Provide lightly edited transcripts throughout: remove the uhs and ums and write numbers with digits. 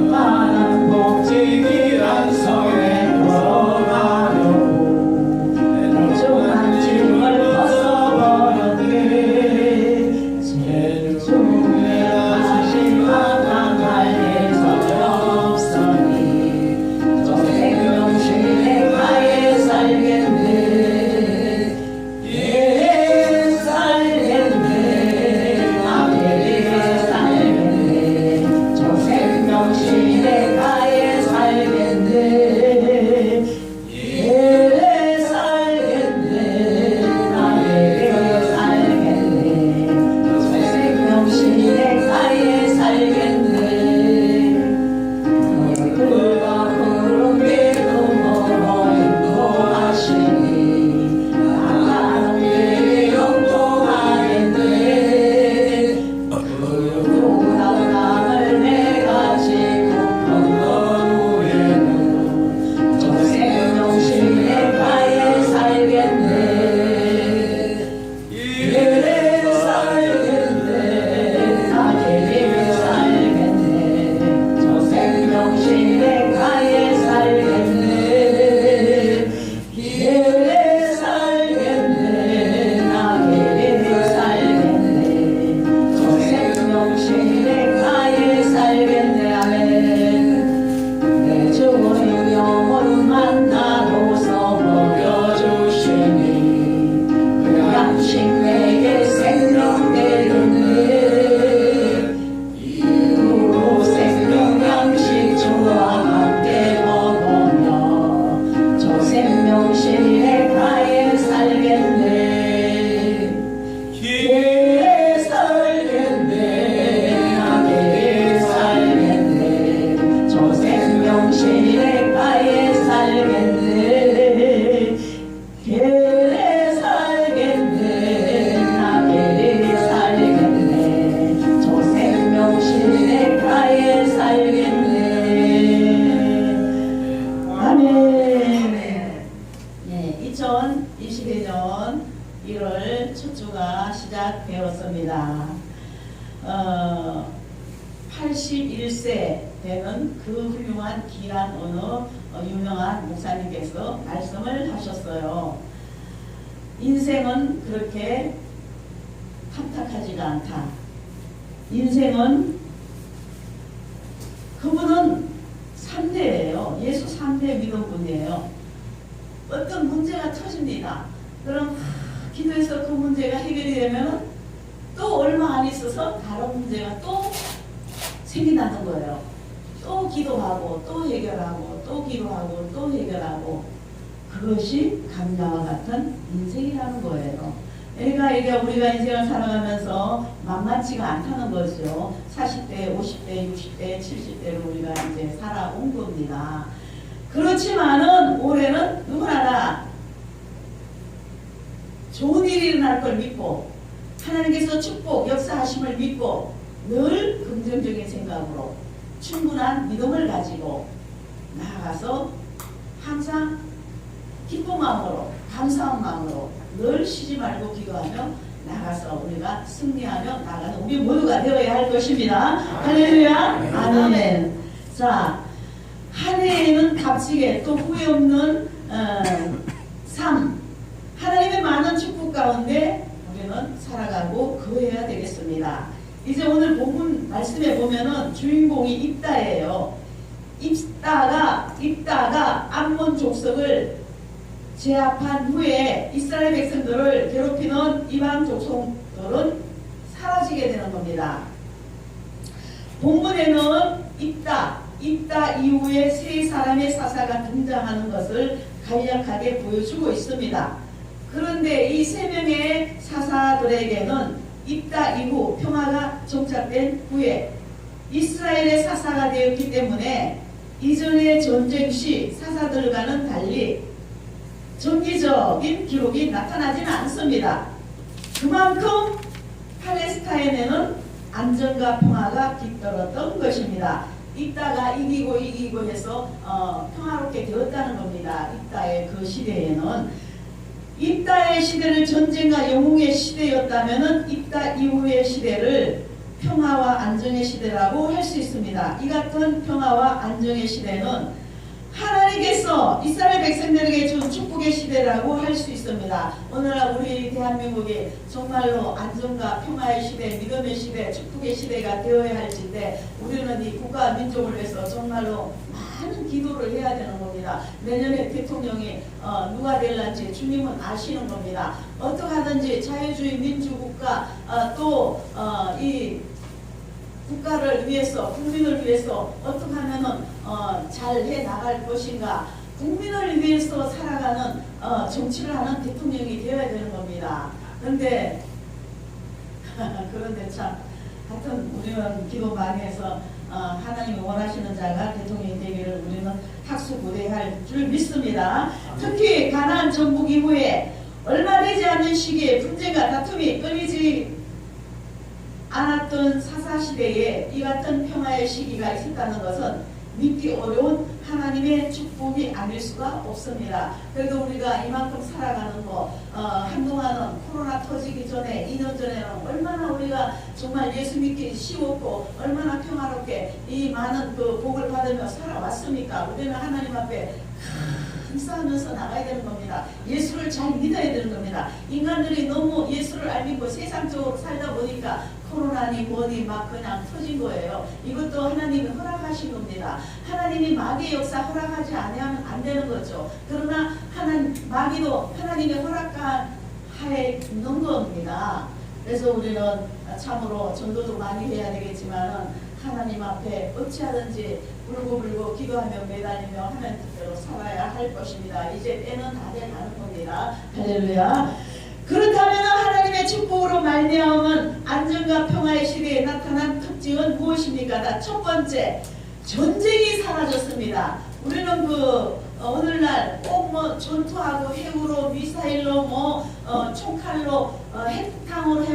나는 복직이란 성에 걸어가려고 내 조그만 짐을 벗어버렸네. 제주 중에 다시 만나갈 예정없으니 저 생명실에 가에 살겠네. 예 살겠네. 나에게 살겠네. 저 생명실에 가에 살겠네. 예 살겠네. 나에게 살겠네. 저 생명실에 가에 살겠네. 그가 그런게도 멀어 인도하시니 나가는 길이 영통하겠네. 그 나를 내가 지고 건넌 후에는 저 생명실에 가에 살겠네. 예 살겠네. 나에게 살겠네. 저 생명실에 가에 살겠네. 예 살겠네. 나에게 살겠네. 저 생명실에 가에 살겠네. 아멘. 내 주의 영혼 만나고서 먹여주시니 그 양식 내게 생명 내렸네. 이후로 생명 양식 주와 함께 먹으며 저 생명실에 가에 살겠네. 예 살겠네. 나에게 살겠네. 저 생명실에 가에 살겠네. 예 살겠네. 나에게 살겠네. 저 생명실에 가에 살겠네. 아멘. 네, 2022년 1월 첫 주가 시작되었습니다. 81세 되는 그 훌륭한 귀한 어느 유명한 목사님께서 말씀을 하셨어요. 인생은 그렇게 탐탁하지가 않다. 인생은 그분은 3대예요. 예수 3대 믿음 분이에요. 어떤 문제가 터집니다. 그럼 기도해서 그 문제가 해결이 되면 또 얼마 안 있어서 다른 문제가 또 생긴다는 거예요. 또 기도하고 또 해결하고 또 기도하고 또 해결하고, 그것이 감자와 같은 인생이라는 거예요. 그러니까 이게 우리가 인생을 살아가면서 만만치가 않다는 거죠. 40대, 50대, 60대, 70대로 우리가 이제 살아온 겁니다. 그렇지만은 올해는 누구나 다 좋은 일이 일어날 걸 믿고 하나님께서 축복, 역사하심을 믿고 늘 긍정적인 생각으로 충분한 믿음을 가지고 나아가서 항상 기쁜 마음으로, 감사한 마음으로 늘 쉬지 말고 기도하며 나가서 우리가 승리하며 나가는 우리 모두가 되어야 할 것입니다. 할렐루야. 아멘. 자, 한 해에는 값지게 또 후회 없는 삶, 하나님의 많은 축복 가운데 우리는 살아가고 그해야 되겠습니다. 이제 오늘 본문 말씀에 보면은 주인공이 입다예요. 입다가 암몬 족속을 제압한 후에 이스라엘 백성들을 괴롭히는 이방 족속들은 사라지게 되는 겁니다. 본문에는 입다 이후에 세 사람의 사사가 등장하는 것을 간략하게 보여주고 있습니다. 그런데 이 세 명의 사사들에게는 입다 이후 평화가 정착된 후에 이스라엘의 사사가 되었기 때문에 이전의 전쟁 시 사사들과는 달리 정기적인 기록이 나타나지는 않습니다. 그만큼 팔레스타인에는 안정과 평화가 깃들었던 것입니다. 입다가 이기고 해서 평화롭게 되었다는 겁니다. 입다의 그 시대에는 입다의 시대를 전쟁과 영웅의 시대였다면 입다 이후의 시대를 평화와 안정의 시대라고 할 수 있습니다. 이 같은 평화와 안정의 시대는 하나님께서 이스라엘 백성들에게 준 축복의 시대라고 할 수 있습니다. 오늘날 우리 대한민국이 정말로 안정과 평화의 시대, 믿음의 시대, 축복의 시대가 되어야 할진데 우리는 이 국가 민족을 위해서 정말로 많은 기도를 해야 되는 겁니다. 내년에 대통령이 누가 될런지 주님은 아시는 겁니다. 어떻게 하든지 자유주의 민주국가 또 이 국가를 위해서, 국민을 위해서 어떻게 하면은 잘 해 나갈 것인가, 국민을 위해서 살아가는 정치를 하는 대통령이 되어야 되는 겁니다. 그런데 참 하여튼 우리는 기도 많이 해서 하나님이 원하시는 자가 대통령이 되기를 우리는 학수고대할 줄 믿습니다. 특히 가나안 정복 이후에 얼마 되지 않는 시기에 분쟁과 다툼이 끊이지 않았던 사사시대에 이 같은 평화의 시기가 있었다는 것은 믿기 어려운 하나님의 축복이 아닐 수가 없습니다. 그래도 우리가 이만큼 살아가는 거 한동안은 코로나 터지기 전에 2년 전에는 얼마나 우리가 정말 예수 믿기 쉬웠고 얼마나 평화롭게 이 많은 그 복을 받으며 살아왔습니까? 우리는 하나님 앞에 싸우면서 나가야 되는 겁니다. 예수를 잘 믿어야 되는 겁니다. 인간들이 너무 예수를 안 믿고 세상적으로 살다 보니까 코로나니 뭐니 막 그냥 터진 거예요. 이것도 하나님이 허락하신 겁니다. 하나님이 마귀의 역사 허락하지 않으면 안 되는 거죠. 그러나 마귀도 하나님의 허락하에 있는 겁니다. 그래서 우리는 참으로 전도도 많이 해야 되겠지만 하나님 앞에 어찌하든지 울고불고 기도하며 매달리며 하나님 뜻대로 살아야 할 것입니다. 이제 때는 다 돼가는 겁니다. 할렐루야. 그렇다면 하나님의 축복으로 말미암은 안정과 평화의 시대에 나타난 특징은 무엇입니까? 첫 번째, 전쟁이 사라졌습니다. 우리는 오늘날 꼭 뭐 전투하고 핵으로 미사일로 총칼로 핵탕으로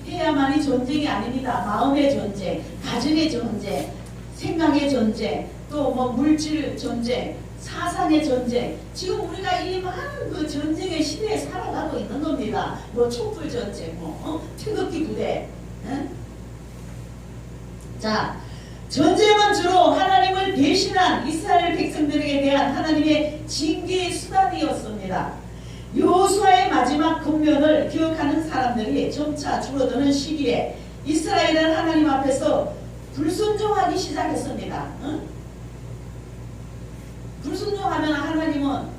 해야만이 전쟁이 아닙니다. 마음의 전쟁, 가정의 전쟁, 생각의 전쟁, 또 물질 전쟁, 사상의 전쟁. 지금 우리가 이 많은 그 전쟁의 시대에 살아가고 있는 겁니다. 촛불 전쟁, 태극기 부대. 자, 전쟁은 주로 하나님을 배신한 이스라엘 백성들에게 대한 하나님의 징계의 수단이었습니다. 여호수아의 마지막 권면을 기억하는 사람들이 점차 줄어드는 시기에 이스라엘은 하나님 앞에서 불순종하기 시작했습니다. 불순종하면 하나님은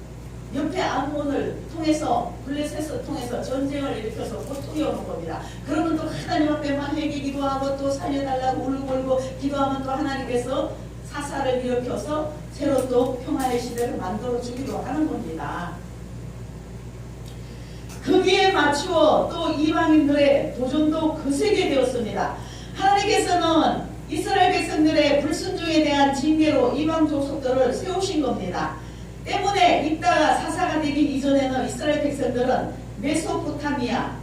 옆에 암몬을 통해서 블레셋을 통해서 전쟁을 일으켜서 고통이 오는 겁니다. 그러면 또 하나님 앞에 막 회개 기도하고 또 살려달라고 울고 기도하면 또 하나님께서 사사를 일으켜서 새로 또 평화의 시대를 만들어 주기도 하는 겁니다. 거기에 맞추어 또 이방인들의 도전도 거세게 되었습니다. 하나님께서는 이스라엘 백성들의 불순종에 대한 징계로 이방 족속들을 세우신 겁니다. 때문에 이따가 사사가 되기 이전에는 이스라엘 백성들은 메소포타미아,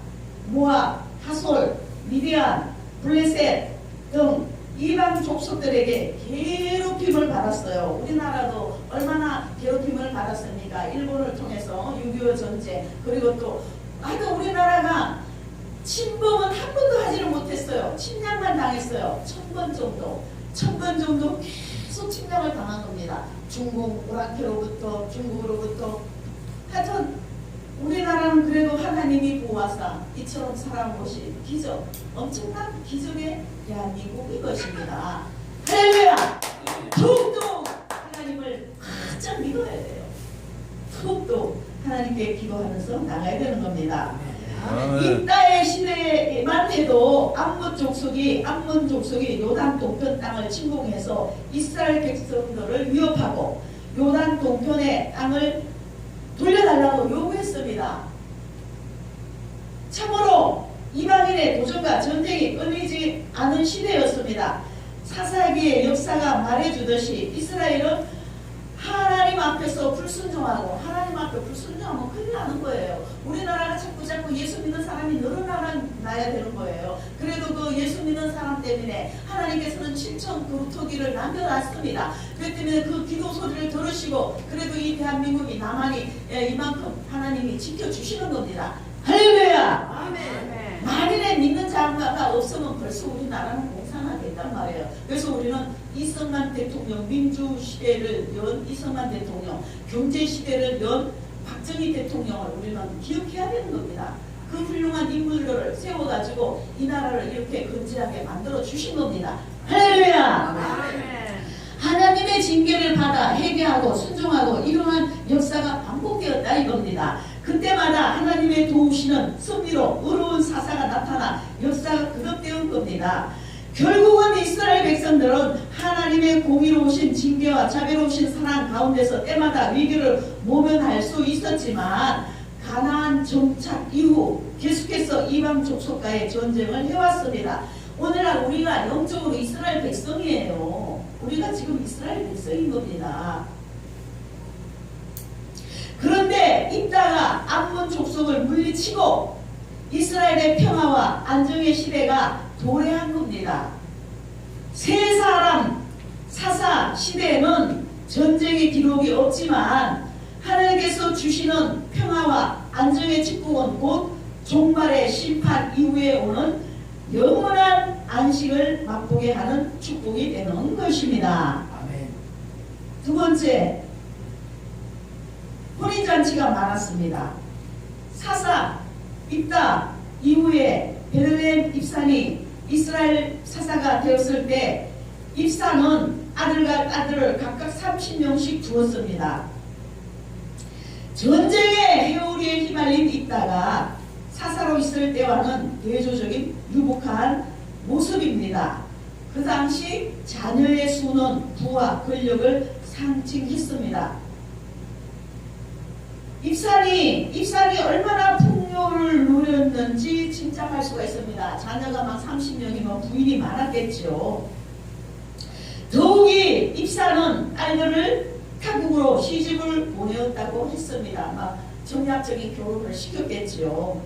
모압, 하솔, 미디안, 블레셋 등 이방 족속들에게 괴롭힘을 받았어요. 우리나라도 얼마나 괴롭힘을 받았습니까? 일본을 통해서 6.25 전쟁, 그리고 또 하여튼 우리나라가 침범은 한 번도 하지를 못했어요. 침략만 당했어요. 1000번 정도. 1000번 정도 계속 침략을 당한 겁니다. 중국, 오랑캐로부터, 중국으로부터. 하여튼 우리나라는 그래도 하나님이 보호하사 이처럼 살아온 것이 기적, 엄청난 기적의 대한민국인 것입니다. 할렐루야! 더욱더 하나님을 가장 믿어야 돼요. 더욱더 하나님께 기도하면서 나가야 되는 겁니다. 이따의 시대에만 해도 암몬 족속이 요단 동편 땅을 침공해서 이스라엘 백성들을 위협하고 요단 동편의 땅을 돌려달라고 요구했습니다. 참으로 이방인의 도전과 전쟁이 끊이지 않은 시대였습니다. 사사기의 역사가 말해주듯이 이스라엘은 하나님 앞에서 불순종하고 하나님 앞에 불순종하면 큰일 나는 거예요. 우리나라가 자꾸 예수 믿는 사람이 늘어나야 되는 거예요. 그래도 그 예수 믿는 사람 때문에 하나님께서는 7천 그루터기를 남겨놨습니다. 그렇기 때문에 그 기도 소리를 들으시고 그래도 이 대한민국이 남한이 이만큼 하나님이 지켜주시는 겁니다. 할렐루야! 아멘. 만일에 믿는 장가가 없으면 벌써 우리나라는 공산화됐단 말이에요. 그래서 우리는 이승만 대통령, 민주시대를 연 이승만 대통령, 경제시대를 연 박정희 대통령을 우리는 기억해야 되는 겁니다. 그 훌륭한 인물들을 세워가지고 이 나라를 이렇게 건재하게 만들어 주신 겁니다. 할렐루야! 하나님의 징계를 받아 회개하고 순종하고 이러한 역사가 반복되었다 이겁니다. 그때마다 하나님의 도우시는 섭리로 의로운 사사가 나타나 역사가 거듭되는 겁니다. 결국은 이스라엘 백성들은 하나님의 공의로우신 징계와 자비로우신 사랑 가운데서 때마다 위기를 모면할 수 있었지만 가나안 정착 이후 계속해서 이방 족속과의 전쟁을 해왔습니다. 오늘날 우리가 영적으로 이스라엘 백성이에요. 우리가 지금 이스라엘 백성인 겁니다. 그런데 이따가 암몬 족속을 물리치고 이스라엘의 평화와 안정의 시대가 도래한 겁니다. 세 사람 사사 시대에는 전쟁의 기록이 없지만 하나님께서 주시는 평화와 안정의 축복은 곧 종말의 심판 이후에 오는 영원한 안식을 맛보게 하는 축복이 되는 것입니다. 아멘. 두 번째, 혼인잔치가 많았습니다. 사사 입다 이후에 베들레헴 입산이 이스라엘 사사가 되었을 때 입산은 아들과 딸들을 각각 30명씩 두었습니다. 전쟁의 회오리에 휘말린 입다가 사사로 있을 때와는 대조적인 유복한 모습입니다. 그 당시 자녀의 수는 부와 권력을 상징했습니다. 입산이 얼마나 풍요를 누렸는지 짐작할 수가 있습니다. 자녀가 막 30명이면 부인이 많았겠죠. 더욱이 입산은 딸들을 타국으로 시집을 보내었다고 했습니다. 막 정략적인 결혼을 시켰겠죠.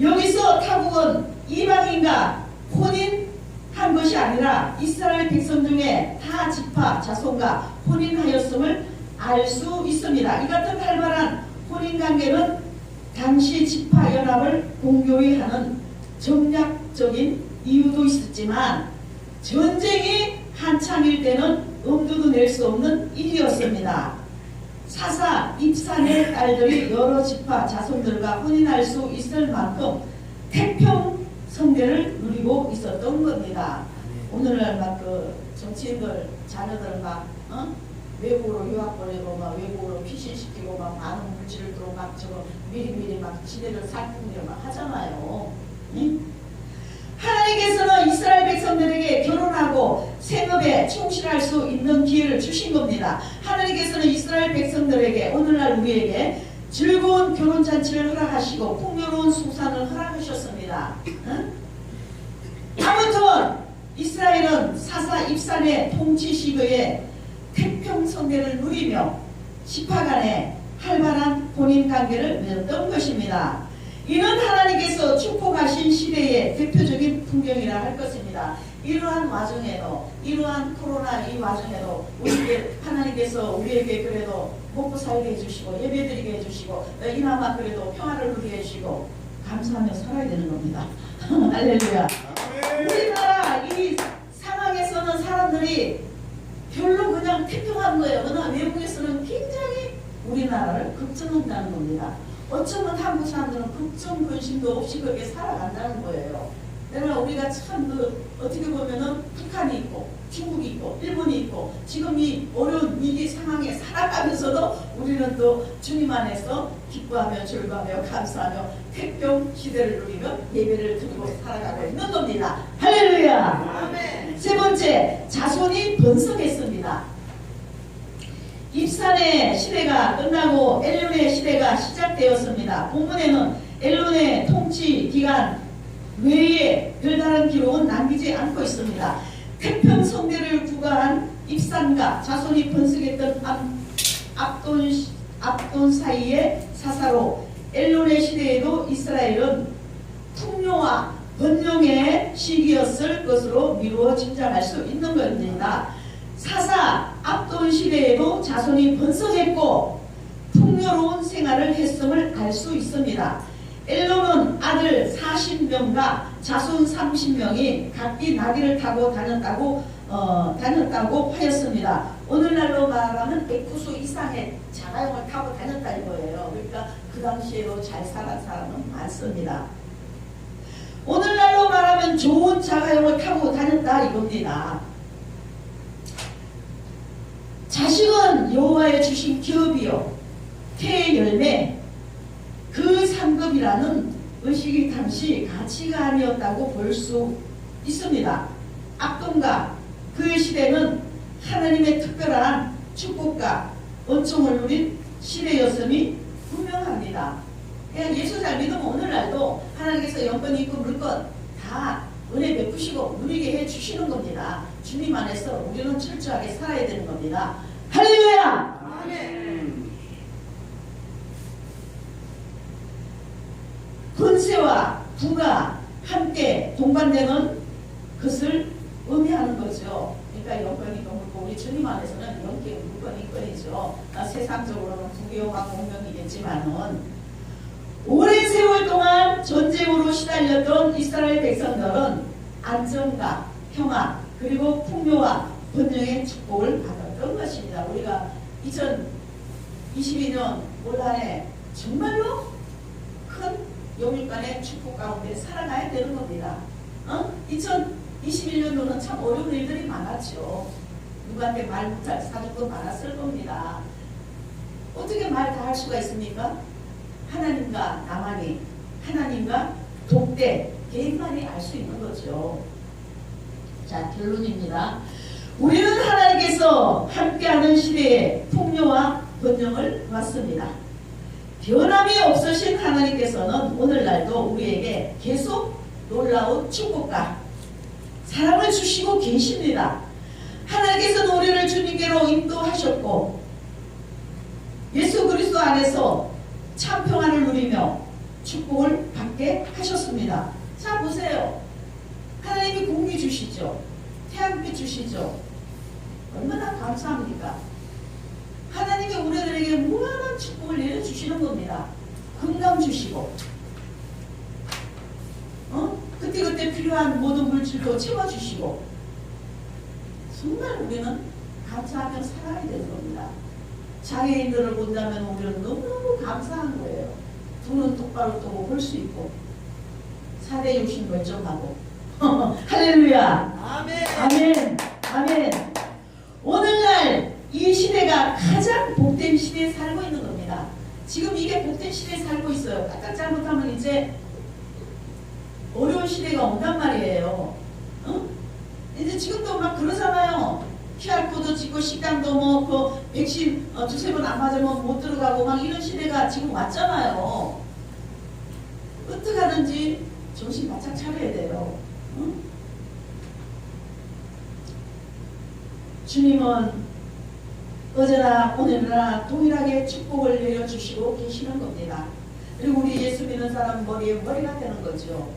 여기서 타국은 이방인과 혼인한 것이 아니라 이스라엘 백성 중에 타 지파 자손과 혼인하였음을 알 수 있습니다. 이 같은 활발한 혼인관계는 당시 지파 연합을 공교히 하는 정략적인 이유도 있었지만 전쟁이 한창일 때는 엄두도 낼 수 없는 일이었습니다. 사사 입산의 딸들이 여러 지파 자손들과 혼인할 수 있을 만큼 태평 성대를 누리고 있었던 겁니다. 오늘날 막 그 정치인들 자녀들 막 외국으로 유학 보내고 막 외국으로 피신시키고 막 많은 물질을 또 막 저거 미리미리 막 지대를 살피려 막 하잖아요. 응? 하나님께서는 이스라엘 백성들에게 결혼하고 생업에 충실할 수 있는 기회를 주신 겁니다. 하나님께서는 이스라엘 백성들에게 오늘날 우리에게 즐거운 결혼잔치를 허락하시고 풍요로운 수산을 허락하셨습니다. 응? 아무튼 이스라엘은 사사 입산의 통치 시기에 태평성대를 누리며 지파 간에 활발한 혼인관계를 맺었던 것입니다. 이는 하나님께서 축복하신 시대의 대표적인 풍경이라 할 것입니다. 이러한 와중에도 이러한 코로나 이 와중에도 우리에게 하나님께서 우리에게 그래도 먹고 살게 해주시고 예배드리게 해주시고 이나마 그래도 평화를 누리게 해주시고 감사하며 살아야 되는 겁니다. 할렐루야. 우리나라 이 상황에서는 사람들이 별로 그냥 태평한 거예요. 그러나 외국에서는 굉장히 우리나라를 걱정한다는 겁니다. 어쩌면 한국 사람들은 걱정 근심도 없이 그렇게 살아간다는 거예요. 그러나 우리가 참 어떻게 보면은 북한이 있고 중국이 있고 일본이 있고 지금 이 어려운 위기 상황에 살아가면서도 우리는 또 주님 안에서 기뻐하며 즐거워하며 감사하며 태평 시대를 누리며 예배를 드리고 살아가고 있는 겁니다. 할렐루야. 아멘. 세 번째, 자손이 번성했습니다. 입산의 시대가 끝나고 엘론의 시대가 시작되었습니다. 본문에는 엘론의 통치 기간 외에 별다른 기록은 남기지 않고 있습니다. 태평성대를 구가한 입산과 자손이 번성했던 압돈 사이의 사사로 엘론의 시대에도 이스라엘은 풍요와 번영의 시기였을 것으로 미루어 짐작할 수 있는 겁니다. 사사 압돈 시대에도 자손이 번성했고 풍요로운 생활을 했음을 알 수 있습니다. 엘론은 아들 40명과 자손 30명이 각기 나귀를 타고 다녔다고 하였습니다. 오늘날로 말하면 100구수 이상의 자가용을 타고 다녔다는 거예요. 그러니까 그 당시에도 잘 살았던 사람은 많습니다. 오늘날로 말하면 좋은 자가용을 타고 다녔다 이겁니다. 자식은 여호와의 주신 기업이요 태의 열매 그 상급이라는 의식이 당시 가치가 아니었다고 볼 수 있습니다. 압금과 그의 시대는 하나님의 특별한 축복과 은총을 누린 시대였음이 분명합니다. 그냥 예수 잘 믿으면 오늘날도 하나님께서 영권, 이권, 물권 다 은혜 베푸시고 누리게 해주시는 겁니다. 주님 안에서 우리는 철저하게 살아야 되는 겁니다. 할렐루야! 아멘. 권세와 부가 함께 동반되는 것을 의미하는 거죠. 그러니까 영권이 있고 우리 주님 안에서는 영계 물권이 있거든요. 세상적으로는 부귀영화 공명이겠지만은 오랜 세월 동안 전쟁으로 시달렸던 이스라엘 백성들은 안정과 평화 그리고 풍요와 번영의 축복을 받았던 것입니다. 우리가 2022년 올 한해 정말로 큰 영육간의 축복 가운데 살아가야 되는 겁니다. 2021년도는 참 어려운 일들이 많았죠. 누구한테 말 못할 사정도 많았을 겁니다. 어떻게 말 다 할 수가 있습니까? 하나님과 나만이, 하나님과 독대, 개인만이 알 수 있는 거죠. 자, 결론입니다. 우리는 하나님께서 함께하는 시대에 풍요와 번영을 보았습니다. 변함이 없으신 하나님께서는 오늘날도 우리에게 계속 놀라운 축복과 사랑을 주시고 계십니다. 하나님께서는 우리를 주님께로 인도하셨고 예수 그리스도 안에서 참 평안을 누리며 축복을 받게 하셨습니다. 자, 보세요. 하나님이 공기 주시죠. 태양빛 주시죠. 얼마나 감사합니까? 하나님이 우리들에게 무한한 축복을 내려주시는 겁니다. 건강 주시고 그때그때 필요한 모든 물질도 채워주시고 정말 우리는 감사하며 살아야 되는 겁니다. 장애인들을 본다면 우리는 너무너무 감사한 거예요. 눈은 똑바로 뜨고 볼 수 있고 4대 육신 멀쩡하고 할렐루야. 아멘. 아멘. 아멘. 오늘날 이 시대가 가장 복된 시대에 살고 있는 겁니다. 지금 이게 복된 시대에 살고 있어요. 까딱 잘못하면 이제 어려운 시대가 온단 말이에요. 이제 지금도 막 그러잖아요. QR코드 찍고 식당도 뭐 그 백신 두세 번 안 맞으면 못 들어가고 막 이런 시대가 지금 왔잖아요. 어떻게 하든지 정신 바짝 차려야 돼요. 주님은 어제나 오늘나 동일하게 축복을 내려주시고 계시는 겁니다. 그리고 우리 예수 믿는 사람 머리에 머리가 되는 거죠.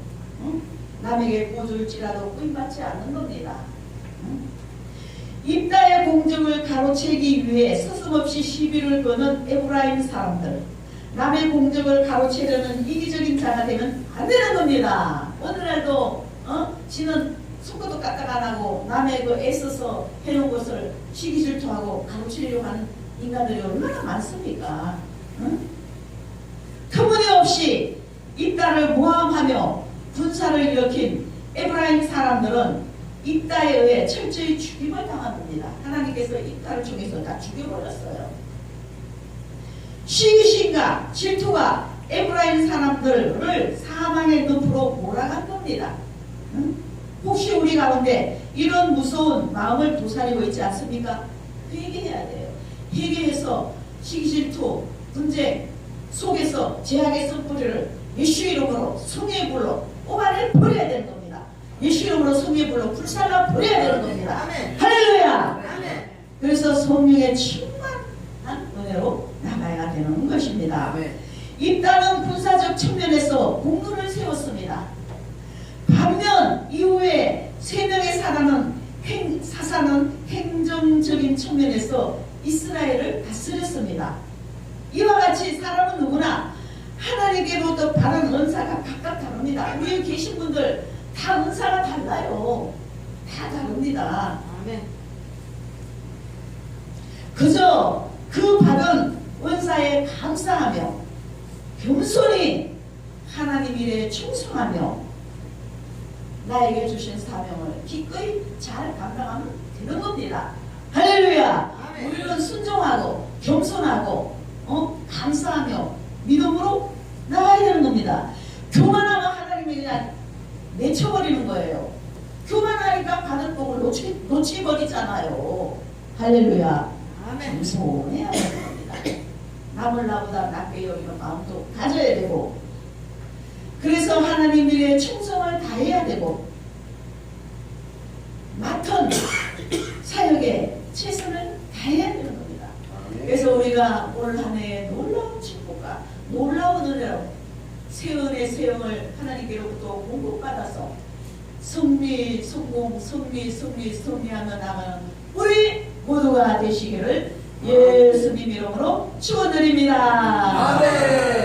남에게 보줄지라도 꾸임받지 않는 겁니다. 입다의 공적을 가로채기 위해 서슴없이 시비를 거는 에브라임 사람들, 남의 공적을 가로채려는 이기적인 자가 되면 안 되는 겁니다. 오늘날도 지는 속도도 까딱 안 하고 남의 그 애써서 해놓은 것을 시기 질투하고 가로채려고 하는 인간들이 얼마나 많습니까? 터무니없이 입다를 모함하며 분사를 일으킨 에브라임 사람들은 입다에 의해 철저히 죽임을 당한 겁니다. 하나님께서 입다를 통해서 다 죽여버렸어요. 시기심과 질투가 에브라임 사람들을 사망의 늪으로 몰아간 겁니다. 혹시 우리 가운데 이런 무서운 마음을 도사리고 있지 않습니까? 회개해야 돼요. 회개해서 시기질투, 분쟁 속에서 제약의 썩뿌리를 예수 이름으로 성령의 불로 뽑아내 버려야 되는 겁니다. 예수 이름으로 성령의 불로 불살라 버려야 되는 겁니다. 아멘. 할렐루야. 아멘. 그래서 성령의 충만한 은혜로 나가야 되는 것입니다. 아멘. 입다는 군사적 측면에서 공로를 세웠습니다. 반면 이후에 3명의 사사는 행정적인 측면에서 이스라엘을 다스렸습니다. 이와 같이 사람은 누구나 하나님께로부터 받은 은사가 각각 다릅니다. 위에 계신 분들 다 은사가 달라요. 다 다릅니다. 아멘. 그저 그 받은 은사에 감사하며 겸손히 하나님 일에 충성하며 나에게 주신 사명을 기꺼이 잘 감당하면 되는 겁니다. 할렐루야. 아멘. 우리는 순종하고 겸손하고 감사하며 믿음으로 나가야 되는 겁니다. 교만하면 하나님이 그냥 내쳐버리는 거예요. 교만하니까 받을 복을 놓치버리잖아요. 할렐루야. 아멘. 겸손해야 되는 겁니다. 남을 나보다 낮게 여기는 마음도 가져야 되고, 그래서 하나님 일에 충성을 다해야 되고, 맡은 사역에 최선을 다해야 되는 겁니다. 그래서 우리가 올 한 해에 놀라운 축복과 놀라운 은혜로 세은의 세영을 하나님께로부터 공급받아서 승리, 성공, 승리하며 나가는 우리 모두가 되시기를 예수님 이름으로 축원드립니다. 아멘.